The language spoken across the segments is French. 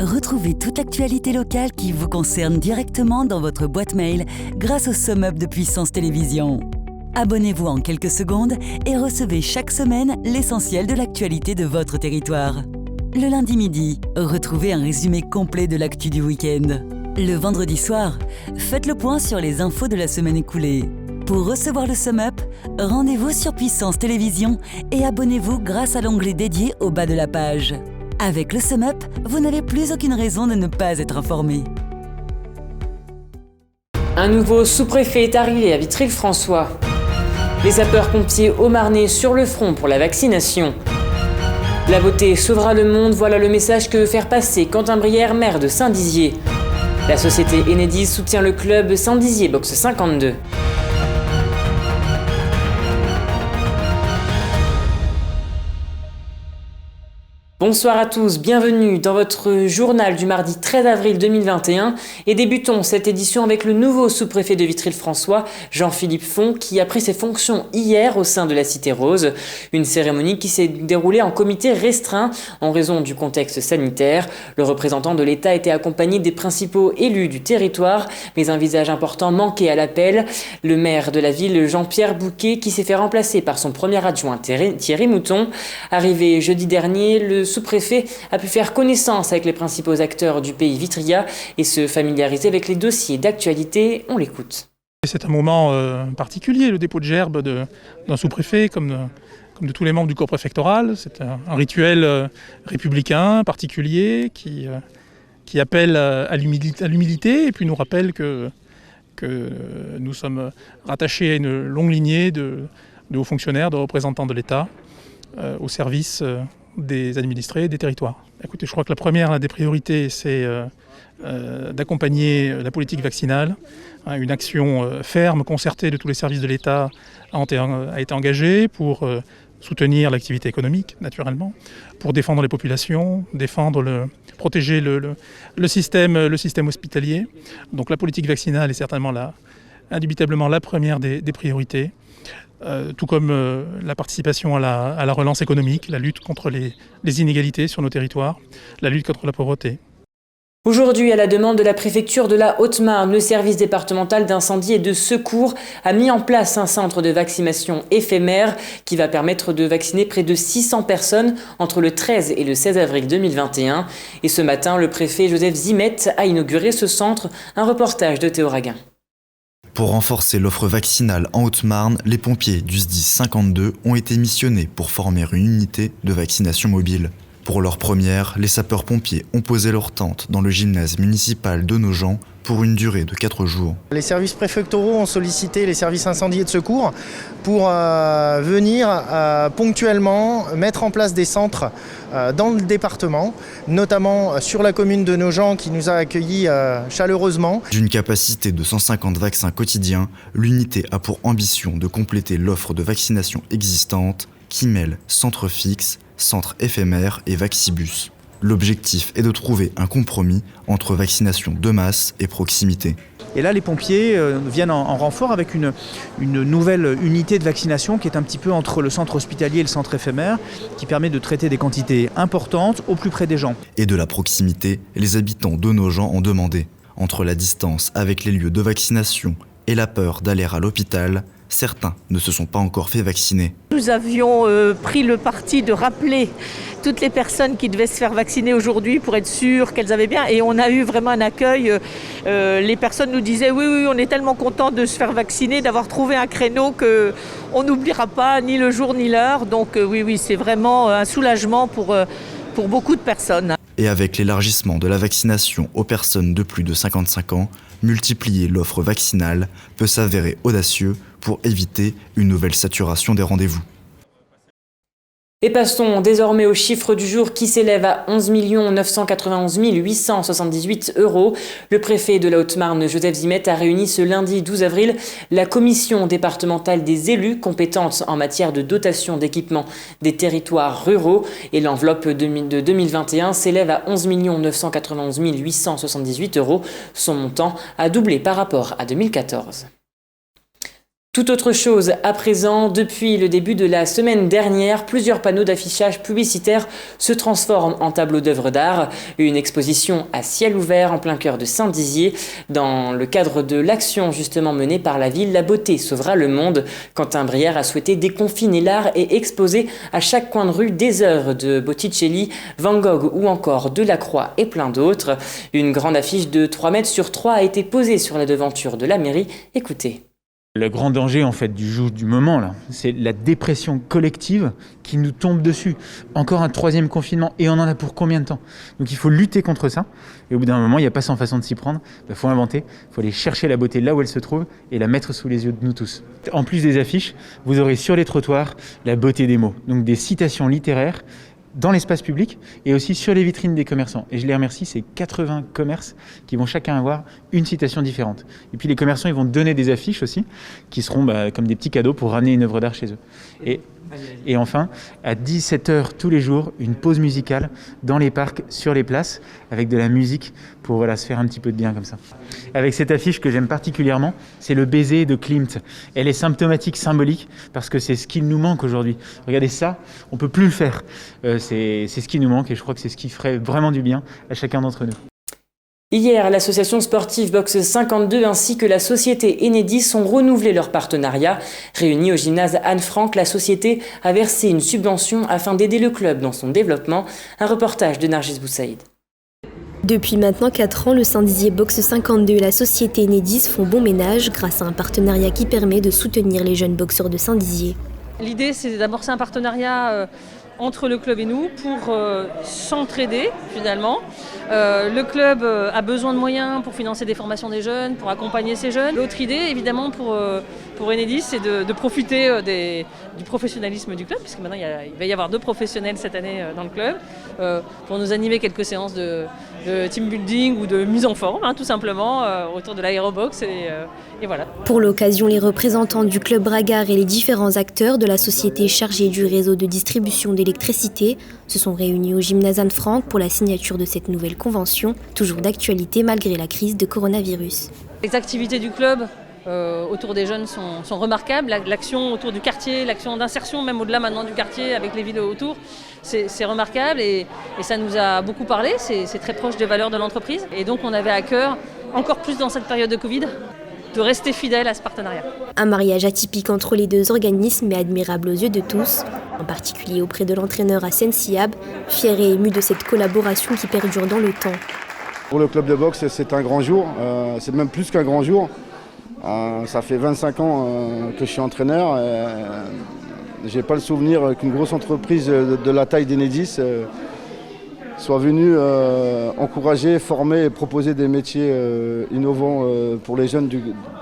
Retrouvez toute l'actualité locale qui vous concerne directement dans votre boîte mail grâce au SumUp de Puissance Télévisions. Abonnez-vous en quelques secondes et recevez chaque semaine l'essentiel de l'actualité de votre territoire. Le lundi midi, retrouvez un résumé complet de l'actu du week-end. Le vendredi soir, faites le point sur les infos de la semaine écoulée. Pour recevoir le SumUp, rendez-vous sur Puissance Télévisions et abonnez-vous grâce à l'onglet dédié au bas de la page. Avec le SumUp, vous n'avez plus aucune raison de ne pas être informé. Un nouveau sous-préfet est arrivé à Vitry-le-François. Les sapeurs-pompiers haut-marnais sur le front pour la vaccination. La beauté sauvera le monde, voilà le message que veut faire passer Quentin Brière, maire de Saint-Dizier. La société Enedis soutient le club Saint-Dizier Boxe 52. Bonsoir à tous, bienvenue dans votre journal du mardi 13 avril 2021 et débutons cette édition avec le nouveau sous-préfet de Vitry-le-François, Jean-Philippe Font, qui a pris ses fonctions hier au sein de la Cité Rose. Une cérémonie qui s'est déroulée en comité restreint en raison du contexte sanitaire. Le représentant de l'État était accompagné des principaux élus du territoire, mais un visage important manquait à l'appel. Le maire de la ville, Jean-Pierre Bouquet, qui s'est fait remplacer par son premier adjoint Thierry Mouton. Arrivé jeudi dernier, le sous-préfet a pu faire connaissance avec les principaux acteurs du pays vitrien et se familiariser avec les dossiers d'actualité. On l'écoute. C'est un moment particulier, le dépôt de gerbe d'un sous-préfet comme de tous les membres du corps préfectoral. C'est un rituel républicain particulier qui appelle à l'humilité et puis nous rappelle que nous sommes rattachés à une longue lignée de hauts fonctionnaires, de représentants de l'État au service des administrés et des territoires. Écoutez, je crois que la première des priorités, c'est d'accompagner la politique vaccinale. Une action ferme, concertée de tous les services de l'État a été engagée pour soutenir l'activité économique, naturellement, pour défendre les populations, protéger le système hospitalier. Donc la politique vaccinale est certainement indubitablement la première des priorités. Tout comme la participation à la relance économique, la lutte contre les inégalités sur nos territoires, la lutte contre la pauvreté. Aujourd'hui, à la demande de la préfecture de la Haute-Marne, le service départemental d'incendie et de secours a mis en place un centre de vaccination éphémère qui va permettre de vacciner près de 600 personnes entre le 13 et le 16 avril 2021. Et ce matin, le préfet Joseph Zimet a inauguré ce centre, un reportage de Théo Raguin. Pour renforcer l'offre vaccinale en Haute-Marne, les pompiers du SDIS 52 ont été missionnés pour former une unité de vaccination mobile. Pour leur première, les sapeurs-pompiers ont posé leur tente dans le gymnase municipal de Nogent pour une durée de 4 jours. Les services préfectoraux ont sollicité les services incendie et de secours pour venir ponctuellement mettre en place des centres dans le département, notamment sur la commune de Nogent qui nous a accueillis chaleureusement. D'une capacité de 150 vaccins quotidiens, l'unité a pour ambition de compléter l'offre de vaccination existante qui mêle centre fixe, centre éphémère et Vaccibus. L'objectif est de trouver un compromis entre vaccination de masse et proximité. Et là, les pompiers viennent en renfort avec une nouvelle unité de vaccination qui est un petit peu entre le centre hospitalier et le centre éphémère, qui permet de traiter des quantités importantes au plus près des gens. Et de la proximité, les habitants de Nogent ont demandé. Entre la distance avec les lieux de vaccination et la peur d'aller à l'hôpital, certains ne se sont pas encore fait vacciner. Nous avions pris le parti de rappeler toutes les personnes qui devaient se faire vacciner aujourd'hui pour être sûres qu'elles avaient bien. Et on a eu vraiment un accueil. Les personnes nous disaient oui, on est tellement contents de se faire vacciner, d'avoir trouvé un créneau qu'on n'oubliera pas ni le jour ni l'heure. Donc oui, c'est vraiment un soulagement pour beaucoup de personnes. Et avec l'élargissement de la vaccination aux personnes de plus de 55 ans, multiplier l'offre vaccinale peut s'avérer audacieux pour éviter une nouvelle saturation des rendez-vous. Et passons désormais aux chiffres du jour qui s'élèvent à 11 991 878 €. Le préfet de la Haute-Marne, Joseph Zimet, a réuni ce lundi 12 avril la commission départementale des élus compétente en matière de dotation d'équipement des territoires ruraux. Et l'enveloppe de 2021 s'élève à 11 991 878 €. Son montant a doublé par rapport à 2014. Tout autre chose à présent, depuis le début de la semaine dernière, plusieurs panneaux d'affichage publicitaire se transforment en tableaux d'œuvres d'art. Une exposition à ciel ouvert en plein cœur de Saint-Dizier. Dans le cadre de l'action justement menée par la ville, La beauté sauvera le monde. Quentin Brière a souhaité déconfiner l'art et exposer à chaque coin de rue des œuvres de Botticelli, Van Gogh ou encore Delacroix et plein d'autres. Une grande affiche de 3 mètres sur 3 a été posée sur la devanture de la mairie. Écoutez. Le grand danger en fait du moment là, c'est la dépression collective qui nous tombe dessus. Encore un 3e confinement et on en a pour combien de temps? Donc il faut lutter contre ça. Et au bout d'un moment, il n'y a pas 100 façons de s'y prendre. Il faut inventer, il faut aller chercher la beauté là où elle se trouve et la mettre sous les yeux de nous tous. En plus des affiches, vous aurez sur les trottoirs la beauté des mots, donc des citations littéraires dans l'espace public et aussi sur les vitrines des commerçants. Et je les remercie, c'est 80 commerces qui vont chacun avoir une citation différente. Et puis les commerçants, ils vont donner des affiches aussi, qui seront comme des petits cadeaux pour ramener une œuvre d'art chez eux. Et enfin, à 17h tous les jours, une pause musicale dans les parcs, sur les places, avec de la musique pour se faire un petit peu de bien comme ça. Avec cette affiche que j'aime particulièrement, c'est le baiser de Klimt. Elle est symptomatique, symbolique, parce que c'est ce qui nous manque aujourd'hui. Regardez ça, on ne peut plus le faire. C'est ce qui nous manque et je crois que c'est ce qui ferait vraiment du bien à chacun d'entre nous. Hier, l'association sportive Boxe 52 ainsi que la société Enedis ont renouvelé leur partenariat. Réunis au gymnase Anne Frank, la société a versé une subvention afin d'aider le club dans son développement. Un reportage de Nargis Boussaïd. Depuis maintenant 4 ans, le Saint-Dizier Boxe 52 et la société Enedis font bon ménage grâce à un partenariat qui permet de soutenir les jeunes boxeurs de Saint-Dizier. L'idée, c'est d'amorcer un partenariat entre le club et nous pour s'entraider finalement. Le club a besoin de moyens pour financer des formations des jeunes, pour accompagner ces jeunes. L'autre idée évidemment pour Enedis, c'est de profiter du professionnalisme du club, puisque maintenant il va y avoir 2 professionnels cette année dans le club, pour nous animer quelques séances de team building ou de mise en forme, tout simplement, autour de l'aérobox et voilà. Pour l'occasion, les représentants du club Bragard et les différents acteurs de la société chargée du réseau de distribution d'électricité se sont réunis au gymnase Anne Frank pour la signature de cette nouvelle convention, toujours d'actualité malgré la crise de coronavirus. Les activités du club autour des jeunes sont remarquables. L'action autour du quartier, l'action d'insertion même au-delà maintenant du quartier avec les villes autour, c'est remarquable et ça nous a beaucoup parlé, c'est très proche des valeurs de l'entreprise. Et donc on avait à cœur, encore plus dans cette période de Covid, de rester fidèle à ce partenariat. Un mariage atypique entre les 2 organismes mais admirable aux yeux de tous, en particulier auprès de l'entraîneur Hassen Siab, fier et ému de cette collaboration qui perdure dans le temps. Pour le club de boxe, c'est un grand jour, c'est même plus qu'un grand jour. Ça fait 25 ans que je suis entraîneur. Je n'ai pas le souvenir qu'une grosse entreprise de la taille d'Enedis soit venue encourager, former et proposer des métiers innovants pour les jeunes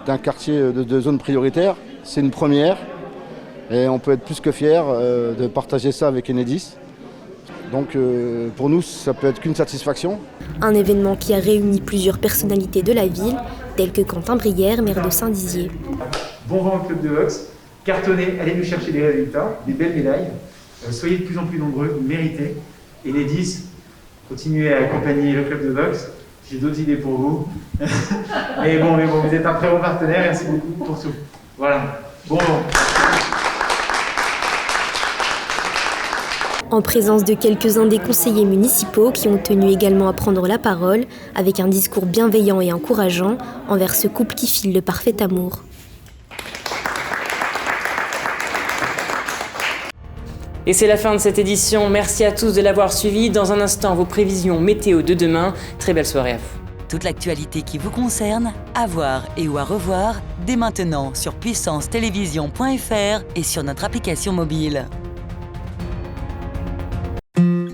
d'un quartier de zone prioritaire. C'est une première et on peut être plus que fiers de partager ça avec Enedis. Donc pour nous, ça peut être qu'une satisfaction. Un événement qui a réuni plusieurs personnalités de la ville, telles que Quentin Brière, maire de Saint-Dizier. Bon vent au club de boxe, cartonnez, allez nous chercher des résultats, des belles médailles. Soyez de plus en plus nombreux, vous méritez. Enedis, continuez à accompagner le club de boxe. J'ai d'autres idées pour vous. mais bon, vous êtes un très bon partenaire, merci beaucoup pour tout. Voilà, bon vent. En présence de quelques-uns des conseillers municipaux qui ont tenu également à prendre la parole, avec un discours bienveillant et encourageant envers ce couple qui file le parfait amour. Et c'est la fin de cette édition. Merci à tous de l'avoir suivi. Dans un instant, vos prévisions météo de demain. Très belle soirée à vous. Toute l'actualité qui vous concerne, à voir et ou à revoir, dès maintenant sur puissancetélévision.fr et sur notre application mobile.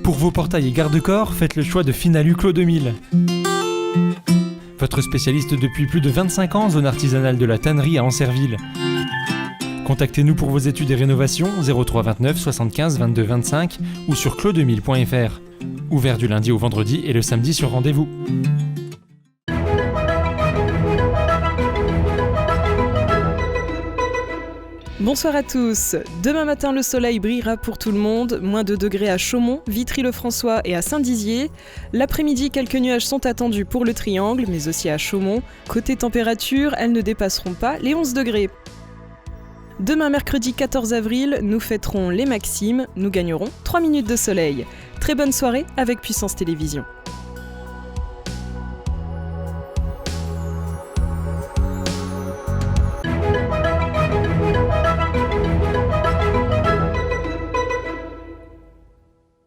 Pour vos portails et garde-corps, faites le choix de Finalu Clos 2000. Votre spécialiste depuis plus de 25 ans, zone artisanale de la tannerie à Ancerville. Contactez-nous pour vos études et rénovations 03 29 75 22 25 ou sur clos2000.fr. Ouvert du lundi au vendredi et le samedi sur rendez-vous. Bonsoir à tous. Demain matin, le soleil brillera pour tout le monde. Moins 2 degrés à Chaumont, Vitry-le-François et à Saint-Dizier. L'après-midi, quelques nuages sont attendus pour le Triangle, mais aussi à Chaumont. Côté température, elles ne dépasseront pas les 11 degrés. Demain, mercredi 14 avril, nous fêterons les Maximes, nous gagnerons 3 minutes de soleil. Très bonne soirée avec Puissance Télévisions.